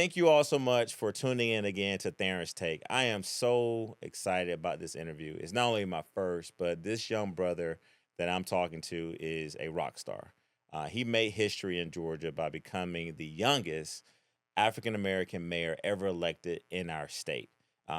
Thank you all so much for tuning in again to Tharon's Take. I am so excited about this interview. It's not only my first, but this young brother that I'm talking to is a rock star. He made history in Georgia by becoming the youngest African American mayor ever elected in our state.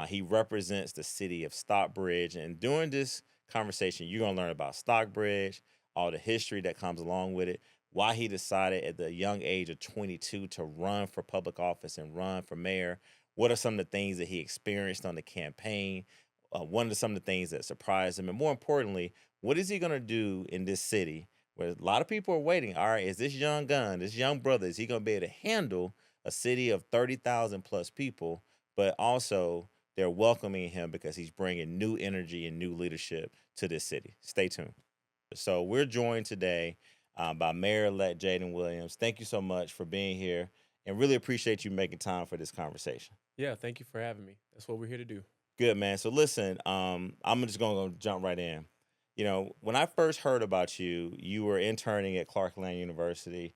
He represents the city of Stockbridge. And during this conversation, you're going to learn about Stockbridge, all the history that comes along with it, why he decided at the young age of 22 to run for public office and run for mayor. What are some of the things that he experienced on the campaign? One of some of the things that surprised him, and more importantly, what is he going to do in this city where a lot of people are waiting? All right, is this young gun, this young brother, is he going to be able to handle a city of 30,000 plus people? But also, they're welcoming him because he's bringing new energy and new leadership to this city. Stay tuned. So we're joined today by Mayor-elect Jayden Williams. Thank you so much for being here, and really appreciate you making time for this conversation. Yeah, thank you for having me. That's what we're here to do. Good, man. So listen, I'm just gonna go jump right in. When I first heard about you, you were interning at Clarkland University.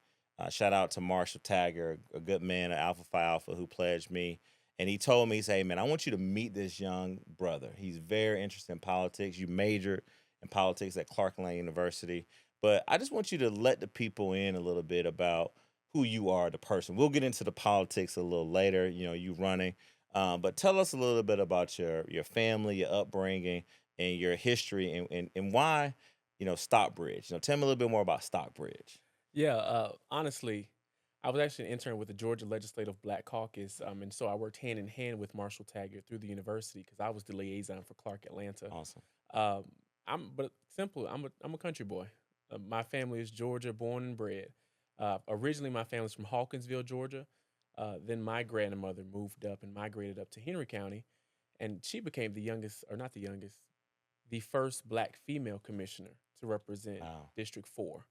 Shout out to Marshall Tagger, a good man at Alpha Phi Alpha who pledged me. And he told me, he said, hey, man, I want you to meet this young brother. He's very interested in politics. You majored in politics at Clarkland University. But I just want you to let the people in a little bit about who you are, the person. We'll get into the politics a little later, you running. But tell us a little bit about your family, your upbringing, and your history, and why, Stockbridge. Tell me a little bit more about Stockbridge. Yeah, honestly, I was actually an intern with the Georgia Legislative Black Caucus, and so I worked hand in hand with Marshall Taggart through the university because I was the liaison for Clark Atlanta. Awesome. Um, but simple. I'm a country boy. My family is Georgia born and bred. Originally, my family's from Hawkinsville, Georgia. Then my grandmother moved up and migrated up to Henry County, and she became the youngest, or not the youngest, the first black female commissioner to represent Wow. District 4.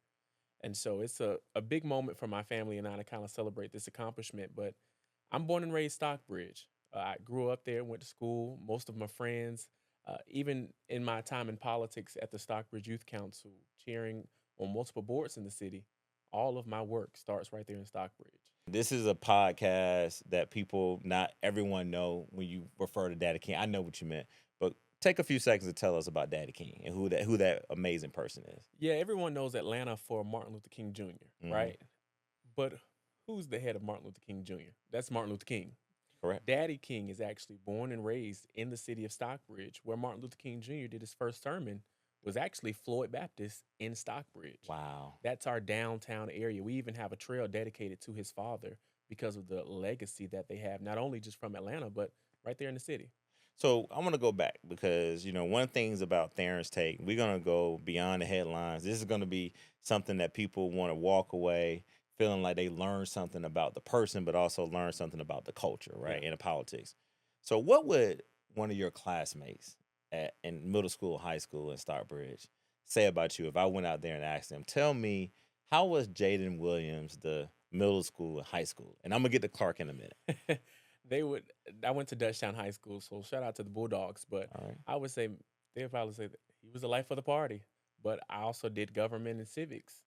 And so it's a big moment for my family and I to kind of celebrate this accomplishment. But I'm born and raised Stockbridge. I grew up there, went to school. Most of my friends, even in my time in politics at the Stockbridge Youth Council, cheering on multiple boards in the city, all of my work starts right there in Stockbridge. This is a podcast that people, not everyone know when you refer to Daddy King. I know what you meant, but take a few seconds to tell us about Daddy King and who that amazing person is. Yeah, everyone knows Atlanta for Martin Luther King Jr., Hmm. right? But who's the head of Martin Luther King Jr.? That's Martin Luther King. Correct. Daddy King is actually born and raised in the city of Stockbridge, where Martin Luther King Jr. did his first sermon, was actually Floyd Baptist in Stockbridge. Wow. That's our downtown area. We even have a trail dedicated to his father because of the legacy that they have, not only just from Atlanta, but right there in the city. So I want to go back because one of the things about Theron's Take, we're gonna go beyond the headlines. This is gonna be something that people want to walk away feeling like they learned something about the person, but also learn something about the culture, Yeah. right, and the politics. So what would one of your classmates in middle school, high school in Stockbridge say about you if I went out there and asked them, tell me how was Jayden Williams the middle school and high school? And I'm gonna get to Clark in a minute. they would. I went to Dutchtown High School, so shout out to the Bulldogs. But All right. I would say they would probably say that he was the life of the party. But I also did government and civics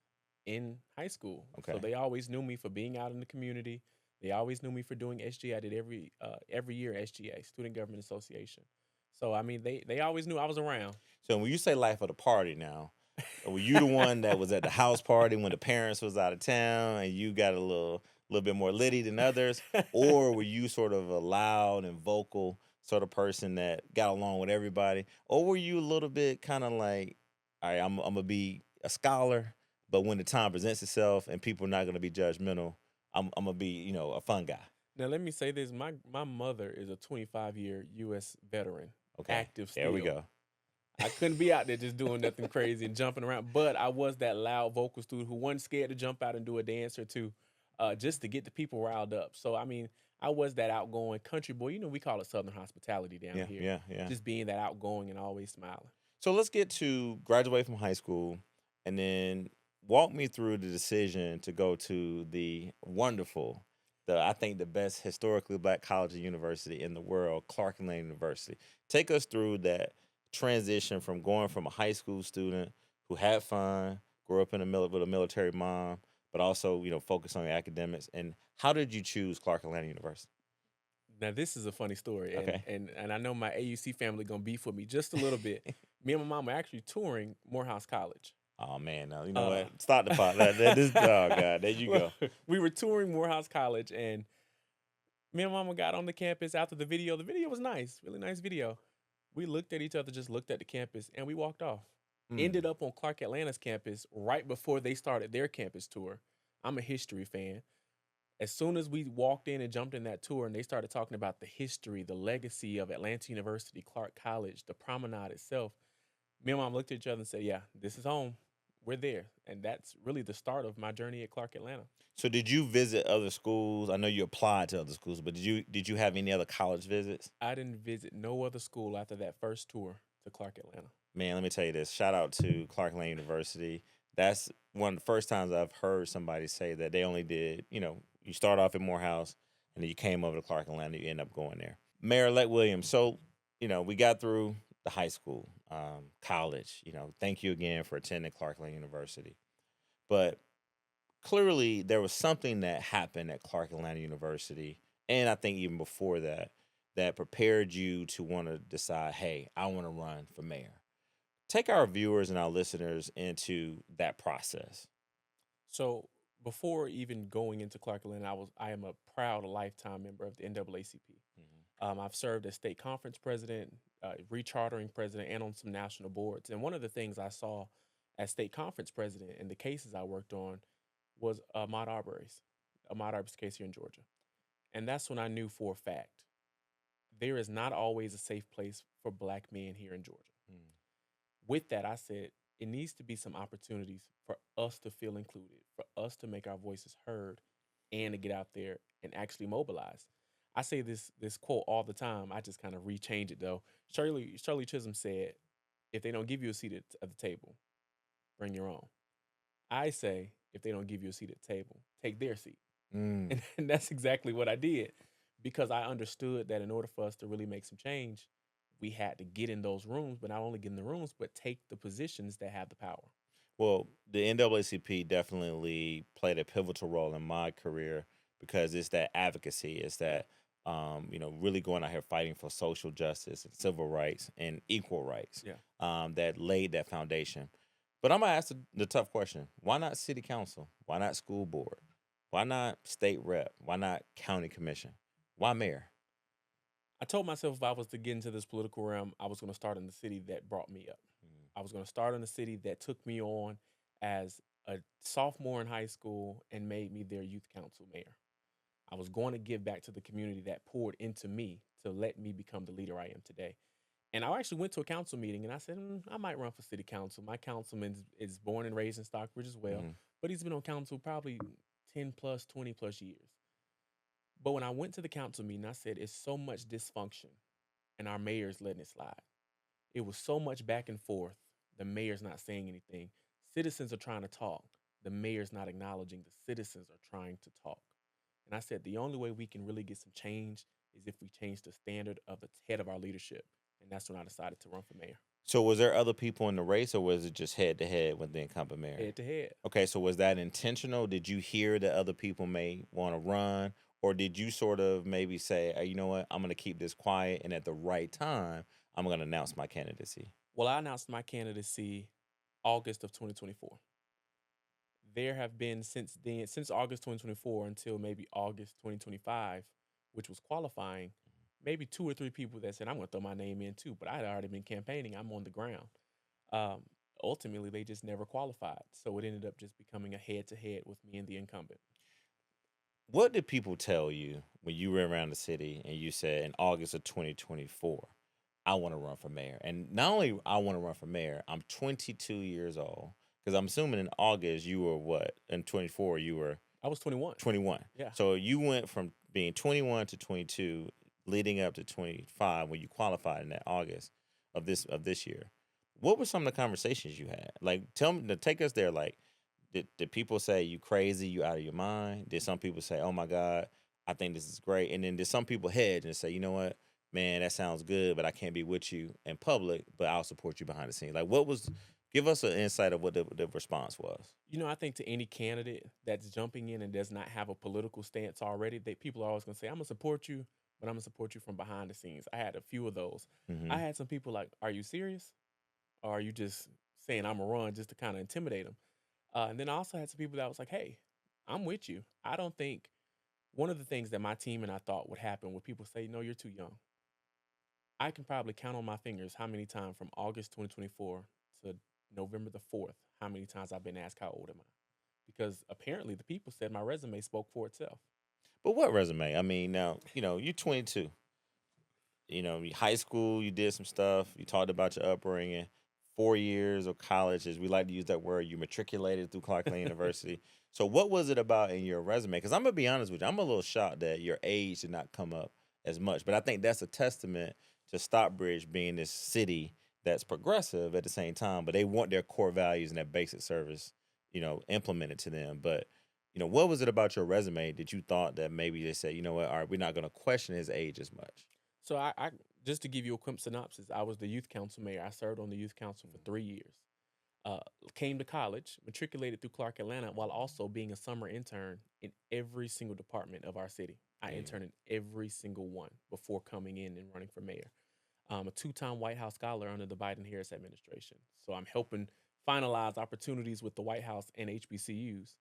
in high school, so Okay. they always knew me for being out in the community. They always knew me for doing SGA. I did every year SGA, Student Government Association. So I mean, they always knew I was around. So when you say life of the party now, were you the one that was at the house party when the parents was out of town and you got a little bit more litty than others? Or were you sort of a loud and vocal sort of person that got along with everybody? Or were you a little bit kind of like, all right, I'm gonna be a scholar, but when the time presents itself and people are not gonna be judgmental, I'm gonna be, a fun guy. Now let me say this: my mother is a 25-year U.S. veteran, Okay. active There we still. go. I couldn't be out there just doing nothing crazy and jumping around, but I was that loud vocal student who wasn't scared to jump out and do a dance or two, just to get the people riled up. So I mean, I was that outgoing country boy. You know, we call it Southern hospitality down Yeah, here, yeah, yeah. just being that outgoing and always smiling. So let's get to graduate from high school and then walk me through the decision to go to the wonderful, I think the best historically black college and university in the world, Clarkland University. Take us through that transition from going from a high school student who had fun, grew up in with a military mom, but also, focus on your academics. And how did you choose Clark Atlanta University? Now this is a funny story, and Okay. and and I know my AUC family gonna beef with me just a little bit. Me and my mom were actually touring Morehouse College. Oh man, no, you know Uh, what? Stop the pot. Oh god, there you well, go. we were touring Morehouse College, and me and mama got on the campus after the video. The video was nice, really nice video. We looked at each other, just looked at the campus, and we walked off. Mm. Ended up on Clark Atlanta's campus right before they started their campus tour. I'm a history fan. As soon as we walked in and jumped in that tour and they started talking about the history, the legacy of Atlanta University, Clark College, the promenade itself, me and mom looked at each other and said, yeah, this is home. We're there. And that's really the start of my journey at Clark Atlanta. So did you visit other schools? I know you applied to other schools, but did you have any other college visits? I didn't visit no other school after that first tour to Clark Atlanta. Man, let me tell you this. Shout out to Clark Atlanta University. That's one of the first times I've heard somebody say that they only did, you start off at Morehouse and then you came over to Clark Atlanta, you end up going there. Mayor-elect Williams, so, we got through the high school, college, thank you again for attending Clark Atlanta University. But clearly there was something that happened at Clark Atlanta University, and I think even before that, that prepared you to want to decide, hey, I want to run for mayor. Take our viewers and our listeners into that process. So before even going into Clark Atlanta, I am a proud lifetime member of the NAACP. I've served as state conference president, rechartering president, and on some national boards. And one of the things I saw as state conference president in the cases I worked on was Ahmaud Arbery's case here in Georgia. And that's when I knew for a fact there is not always a safe place for Black men here in Georgia. Mm. With that, I said it needs to be some opportunities for us to feel included, for us to make our voices heard, and to get out there and actually mobilize. I say this quote all the time. I just kind of rechange it though. Shirley Chisholm said, "If they don't give you a seat at the table, bring your own." I say, if they don't give you a seat at the table, take their seat. Mm. And that's exactly what I did, because I understood that in order for us to really make some change, we had to get in those rooms, but not only get in the rooms, but take the positions that have the power. Well, the NAACP definitely played a pivotal role in my career because it's that advocacy, it's that really going out here fighting for social justice and civil rights and equal rights. Yeah. That laid that foundation. But I'm gonna ask the tough question: why not city council? Why not school board? Why not state rep? Why not county commission? Why mayor? I told myself if I was to get into this political realm, I was going to start in the city that brought me up. I was going to start in the city that took me on as a sophomore in high school and made me their youth council mayor. I was going to give back to the community that poured into me to let me become the leader I am today. And I actually went to a council meeting and I said, I might run for city council. My councilman is born and raised in Stockbridge as well, but he's been on council probably 10 plus, 20 plus years. But when I went to the council meeting, I said, it's so much dysfunction and our mayor's letting it slide. It was so much back and forth. The mayor's not saying anything. Citizens are trying to talk. The mayor's not acknowledging. The citizens are trying to talk. And I said, the only way we can really get some change is if we change the standard of the head of our leadership. And that's when I decided to run for mayor. So was there other people in the race, or was it just head to head with the incumbent mayor? Head to head. Okay, so was that intentional? Did you hear that other people may want to run, or did you sort of maybe say, hey, you know what, I'm going to keep this quiet, and at the right time, I'm going to announce my candidacy? Well, I announced my candidacy August of 2024. There have been since August 2024 until maybe August 2025, which was qualifying, maybe 2 or 3 people that said, I'm going to throw my name in too, but I had already been campaigning. I'm on the ground. Ultimately, they just never qualified. So it ended up just becoming a head-to-head with me and the incumbent. What did people tell you when you were around the city and you said in August of 2024, I want to run for mayor? And not only I want to run for mayor, I'm 22 years old. Because I'm assuming in August you were what? In 24 you were? I was 21. 21. Yeah. So you went from being 21 to 22, leading up to 25 when you qualified in that August of this year. What were some of the conversations you had? Like, tell me, take us there. Like, did people say you crazy, you out of your mind? Did some people say, oh my God, I think this is great? And then did some people hedge and say, you know what, man, that sounds good, but I can't be with you in public, but I'll support you behind the scenes? Like, what was Give us an insight of what the response was. I think to any candidate that's jumping in and does not have a political stance already, people are always going to say, I'm going to support you, but I'm going to support you from behind the scenes. I had a few of those. I Hmm. had some people like, are you serious? Or are you just saying I'm going to run just to kind of intimidate them? And then I also had some people that was like, hey, I'm with you. I don't think one of the things that my team and I thought would happen would people say, no, you're too young. I can probably count on my fingers how many times from August 2024 to November the 4th, how many times I've been asked how old am I? Because apparently the people said my resume spoke for itself. But what resume? I mean, now you're 22. High school, you did some stuff. You talked about your upbringing. 4 years of college, as we like to use that word. You matriculated through Clark Lane University. So, what was it about in your resume? Because I'm gonna be honest with you, I'm a little shocked that your age did not come up as much. But I think that's a testament to Stockbridge being this city that's progressive at the same time, but they want their core values and that basic service, implemented to them. But what was it about your resume that you thought that maybe they said, you know what, all right, we're not gonna question his age as much? So I just to give you a quick synopsis, I was the youth council mayor. I served on the youth council for 3 years. Uh, Came to college, matriculated through Clark Atlanta, while also being a summer intern in every single department of our city. I Yeah. interned in every single one before coming in and running for mayor. I'm a two-time White House scholar under the Biden-Harris administration. So I'm helping finalize opportunities with the White House and HBCUs.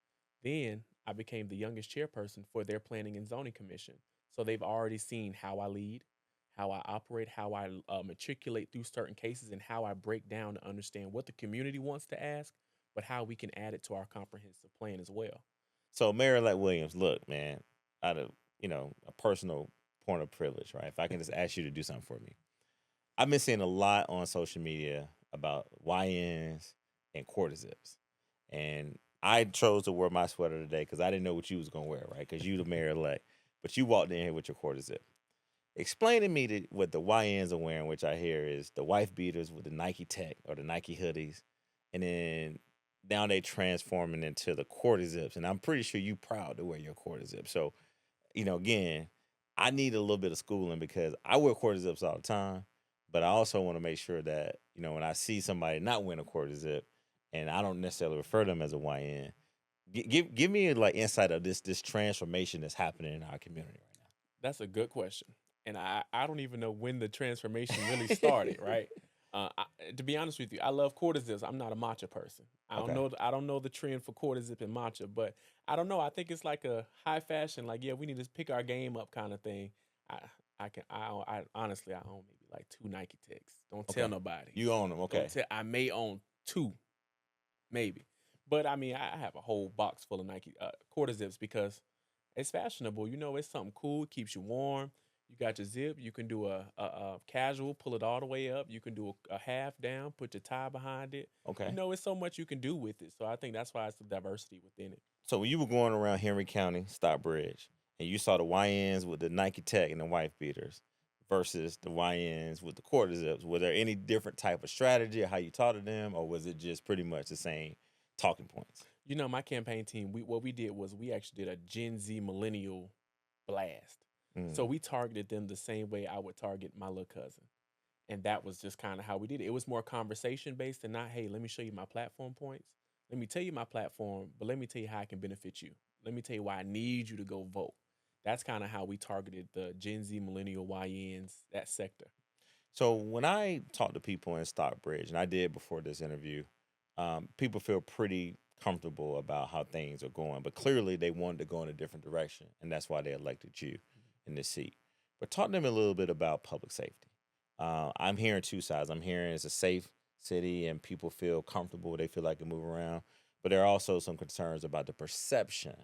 Then I became the youngest chairperson for their Planning and Zoning Commission. So they've already seen how I lead, how I operate, how I matriculate through certain cases, and how I break down to understand what the community wants to ask, but how we can add it to our comprehensive plan as well. So, Mayor-elect Williams, look, man, out of a personal point of privilege, right? If I can just ask you to do something for me, I've been seeing a lot on social media about YNs and quarter zips. And I chose to wear my sweater today because I didn't know what you was gonna wear, right? Because you the mayor elect, but you walked in here with your quarter zip. Explain to me what the YNs are wearing, which I hear is the wife beaters with the Nike Tech or the Nike hoodies, and then now they transforming into the quarter zips. And I'm pretty sure you proud to wear your quarter zip. So again, I need a little bit of schooling because I wear quarter zips all the time, but I also want to make sure that, when I see somebody not wearing a quarter zip and I don't necessarily refer to them as a YN, give me like insight of this transformation that's happening in our community That's a good question. And I don't even know when the transformation really right started, right? To be honest with you, I love quarter zips. I'm not a matcha person. I now. don't Okay. know. I don't know the trend for quarter zip and matcha, but I don't know. I think it's like a high fashion, like yeah, we need to pick our game up kind of thing. I I honestly I own maybe like two Nike Techs. Don't tell Okay. nobody. You own them. Don't Okay. tell. I may own two, maybe, but I mean I have a whole box full of Nike quarter zips because it's fashionable. It's something cool. It keeps you warm. You got your zip. You can do a casual, pull it all the way up. You can do a half down, put your tie behind it. Okay. It's so much you can do with it. So I think that's why it's the diversity within it. So when you were going around Henry County, Stockbridge, and you saw the YNs with the Nike Tech and the wife beaters versus the YNs with the quarter zips, were there any different type of strategy or how you taught to them, or was it just pretty much the same talking points? My campaign team, what we did was we actually did a Gen Z millennial blast. So Mm. we targeted them the same way I would target my little cousin. And that was just kind of how we did it. It was more conversation based and not, hey, let me show you my platform points. Let me tell you my platform, but let me tell you how I can benefit you. Let me tell you why I need you to go vote. That's kind of how we targeted the Gen Z, millennial, YNs, that sector. So when I talk to people in Stockbridge, and I did before this interview, people feel pretty comfortable about how things are going, but clearly they wanted to go in a different direction, and that's why they elected you in this seat. But talk to them a little bit about public safety. I'm hearing two sides. I'm hearing it's a safe city, and people feel comfortable. They feel like they move around, but there are also some concerns about the perception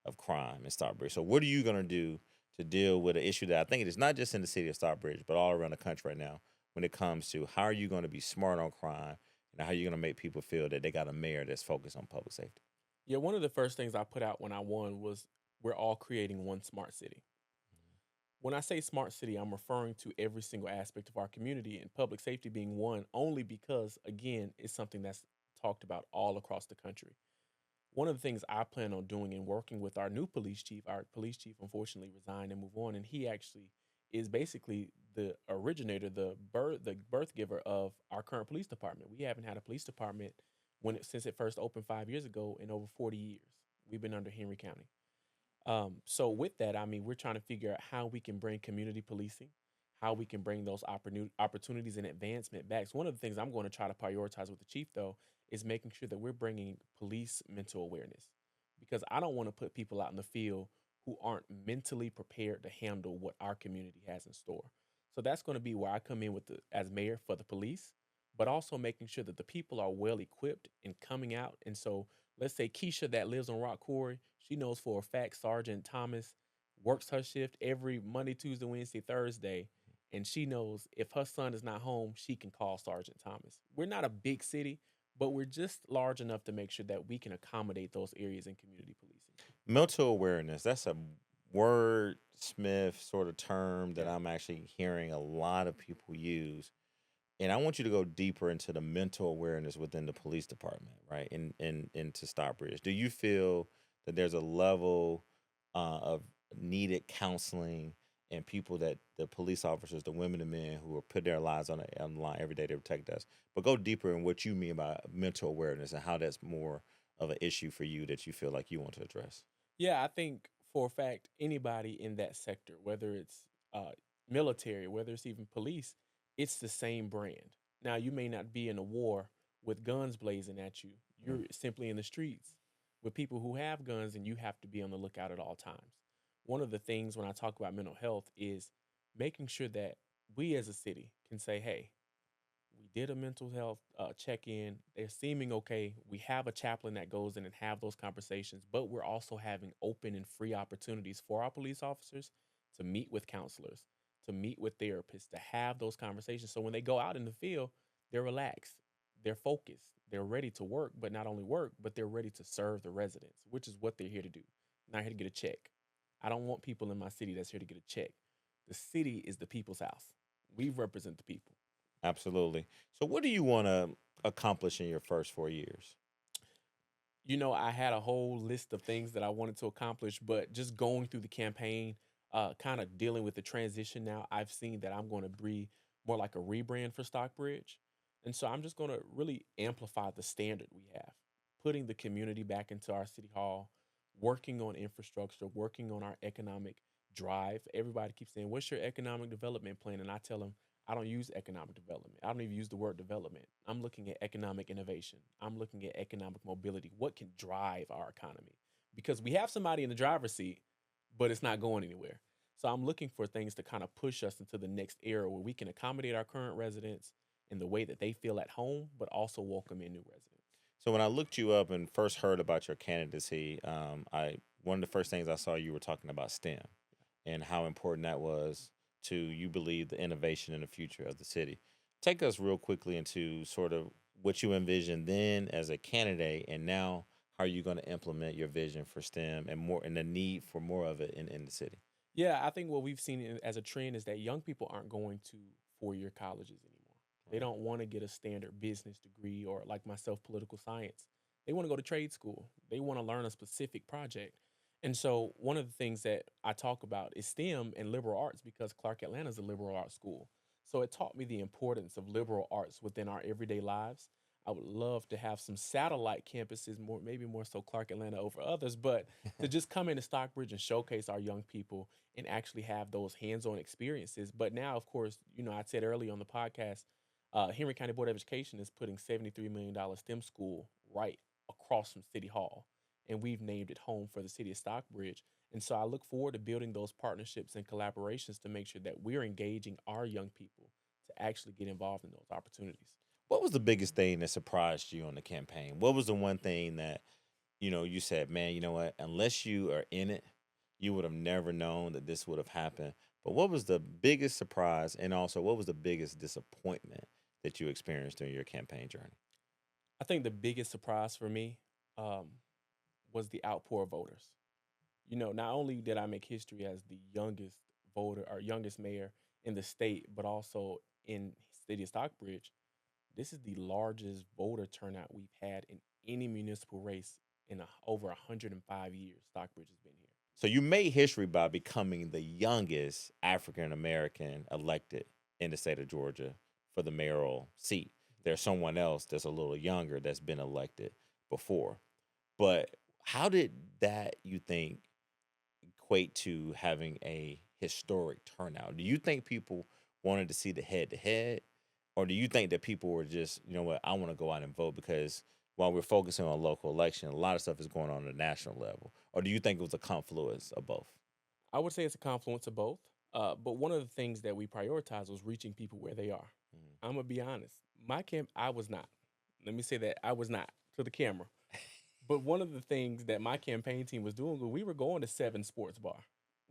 of crime in Stockbridge. So what are you going to do to deal with an issue that I think it is not just in the city of Stockbridge, but all around the country right now when it comes to how are you going to be smart on crime and how are you going to make people feel that they got a mayor that's focused on public safety? Yeah, one of the first things I put out when I won was we're all creating one smart city. When I say smart city, I'm referring to every single aspect of our community and public safety being one only because, again, it's something that's talked about all across the country. One of the things I plan on doing and working with our new police chief, unfortunately resigned and moved on, and he actually is basically the originator, the birth giver of our current police department. We haven't had a police department since it first opened 5 years ago in over 40 years. We've been under Henry County. So with that, I mean, we're trying to figure out how we can bring community policing, how we can bring those opportunities and advancement back. So one of the things I'm going to try to prioritize with the chief, though, is making sure that we're bringing police mental awareness, because I don't want to put people out in the field who aren't mentally prepared to handle what our community has in store. So that's going to be where I come in with as mayor for the police, but also making sure that the people are well equipped and coming out. And so let's say Keisha that lives on Rock Quarry, she knows for a fact Sergeant Thomas works her shift every Monday, Tuesday, Wednesday, Thursday, and she knows if her son is not home, she can call Sergeant Thomas. We're not a big city, but we're just large enough to make sure that we can accommodate those areas in community policing. Mental awareness, that's a wordsmith sort of term that Yeah. I'm actually hearing a lot of people use. And I want you to go deeper into the mental awareness within the police department, right? Into Stockbridge. Do you feel that there's a level of needed counseling and people that the police officers, the women and men who are put their lives on the line every day to protect us? But go deeper in what you mean by mental awareness and how that's more of an issue for you that you feel like you want to address. Yeah, I think for a fact, anybody in that sector, whether it's military, whether it's even police, it's the same brand. Now, you may not be in a war with guns blazing at you. Mm. You're simply in the streets with people who have guns, and you have to be on the lookout at all times. One of the things when I talk about mental health is making sure that we as a city can say, hey, we did a mental health check-in. They're seeming okay. We have a chaplain that goes in and have those conversations, but we're also having open and free opportunities for our police officers to meet with counselors, to meet with therapists, to have those conversations. So when they go out in the field, they're relaxed, they're focused, they're ready to work, but not only work, but they're ready to serve the residents, which is what they're here to do. Not here to get a check. I don't want people in my city that's here to get a check. The city is the people's house. We represent the people. Absolutely. So, what do you want to accomplish in your first 4 years? I had a whole list of things that I wanted to accomplish, but just going through the campaign, kind of dealing with the transition now, I've seen that I'm going to be more like a rebrand for Stockbridge. And so I'm just going to really amplify the standard we have, putting the community back into our city hall, working on infrastructure, working on our economic drive. Everybody keeps saying, what's your economic development plan? And I tell them, I don't use economic development. I don't even use the word development. I'm looking at economic innovation. I'm looking at economic mobility. What can drive our economy? Because we have somebody in the driver's seat, but it's not going anywhere. So I'm looking for things to kind of push us into the next era where we can accommodate our current residents in the way that they feel at home, but also welcome in new residents. So, when I looked you up and first heard about your candidacy, I one of the first things I saw you were talking about STEM and how important that was to you believe the innovation in the future of the city. Take us real quickly into sort of what you envisioned then as a candidate, and now how are you going to implement your vision for STEM and more, and the need for more of it in the city. Yeah, I think what we've seen as a trend is that young people aren't going to 4-year colleges anymore. They Right. don't want to get a standard business degree or, like myself, political science. They want to go to trade school. They want to learn a specific project. And so, one of the things that I talk about is STEM and liberal arts because Clark Atlanta is a liberal arts school. So, it taught me the importance of liberal arts within our everyday lives. I would love to have some satellite campuses, maybe more so Clark Atlanta over others, but to just come into Stockbridge and showcase our young people and actually have those hands-on experiences. But now, of course, I said earlier on the podcast, Henry County Board of Education is putting $73 million STEM school right across from City Hall, and we've named it home for the city of Stockbridge. And so I look forward to building those partnerships and collaborations to make sure that we're engaging our young people to actually get involved in those opportunities. What was the biggest thing that surprised you on the campaign? What was the one thing that you said, man, you know what? Unless you are in it, you would have never known that this would have happened. But what was the biggest surprise, and also what was the biggest disappointment that you experienced during your campaign journey? I think the biggest surprise for me um, was the outpour of voters. Not only did I make history as the youngest voter or youngest mayor in the state, but also in city of Stockbridge, this is the largest voter turnout we've had in any municipal race in over 105 years. Stockbridge has been here. So you made history by becoming the youngest African American elected in the state of Georgia for the mayoral seat. There's someone else that's a little younger that's been elected before. But how did that, you think, equate to having a historic turnout? Do you think people wanted to see the head to head? Or do you think that people were just, you know what, I want to go out and vote because while we're focusing on local election, a lot of stuff is going on at the national level? Or do you think it was a confluence of both? I would say it's a confluence of both. But one of the things that we prioritize was reaching people where they are. Mm. I'm gonna be honest. My camp, I was not. Let me say that I was not to the camera. But one of the things that my campaign team was doing was we were going to Seven Sports Bar.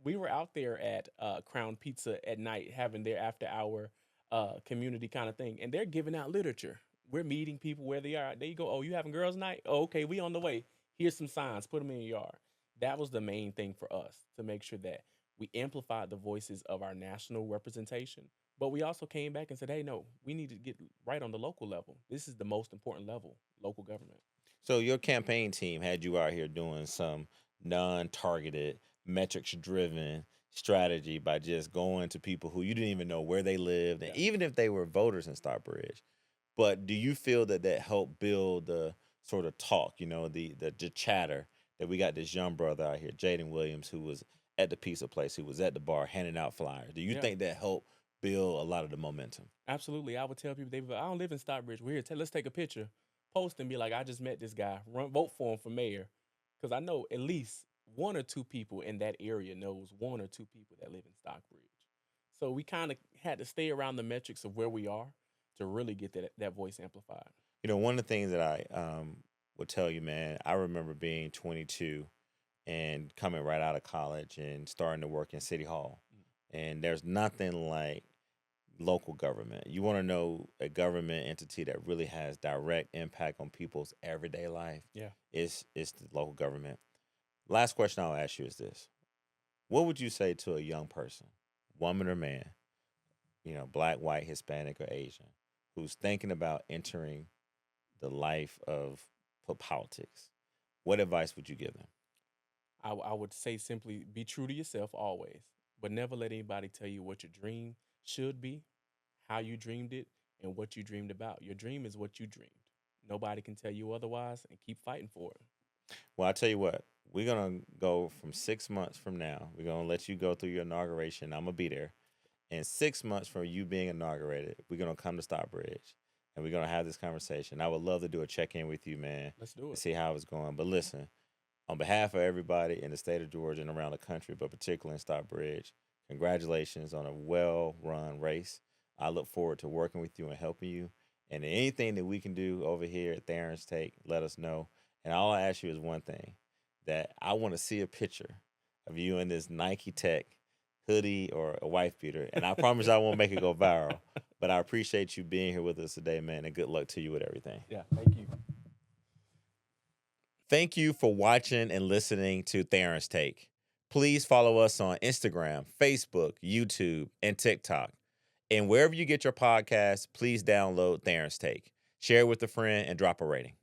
We were out there at Crown Pizza at night having their after hour community kind of thing, and they're giving out literature. We're meeting people where they are. There you go. Oh, you having girls' night? Oh, okay, we on the way. Here's some signs. Put them in your yard. That was the main thing for us to make sure that we amplified the voices of our national representation. But we also came back and said, hey, no, we need to get right on the local level. This is the most important level, local government. So your campaign team had you out here doing some non-targeted, metrics-driven strategy by just going to people who you didn't even know where they lived, and Yeah. even if they were voters in Stockbridge. But do you feel that that helped build the sort of talk, you know, the chatter that we got this young brother out here, Jayden Williams, who was at the pizza place, who was at the bar handing out flyers? Do you Yeah. think that helped build a lot of the momentum? Absolutely. I would tell people, I don't live in Stockbridge. We're here. Let's take a picture, post and be like, I just met this guy. Vote for him for mayor. Because I know at least one or two people in that area knows one or two people that live in Stockbridge. So we kind of had to stay around the metrics of where we are to really get that voice amplified. You know, one of the things that I would tell you, man, I remember being 22 and coming right out of college and starting to work in City Hall. And there's nothing like local government. You want to know a government entity that really has direct impact on people's everyday life? Yeah. It's the local government. Last question I'll ask you is this. What would you say to a young person, woman or man, you know, black, white, Hispanic, or Asian, who's thinking about entering the life of politics? What advice would you give them? I would say simply be true to yourself always, but never let anybody tell you what your dream should be, how you dreamed it, and what you dreamed about. Your dream is what you dreamed. Nobody can tell you otherwise, and keep fighting for it. Well, I tell you what, we're gonna go from 6 months from now. We're gonna let you go through your inauguration. I'm gonna be there. And 6 months from you being inaugurated, we're gonna come to Stockbridge and we're gonna have this conversation. I would love to do a check-in with you, man, Let's do to it. see how it's going. But listen, on behalf of everybody in the state of Georgia and around the country, but particularly in Stockbridge, congratulations on a well-run race. I look forward to working with you and helping you. And anything that we can do over here at Tharon's Take, let us know. And all I ask you is one thing, that I want to see a picture of you in this Nike Tech hoodie or a wife beater. And I promise I won't make it go viral. But I appreciate you being here with us today, man, and good luck to you with everything. Yeah, thank you. Thank you for watching and listening to Tharon's Take. Please follow us on Instagram, Facebook, YouTube, and TikTok. And wherever you get your podcasts, please download Tharon's Take. Share it with a friend and drop a rating.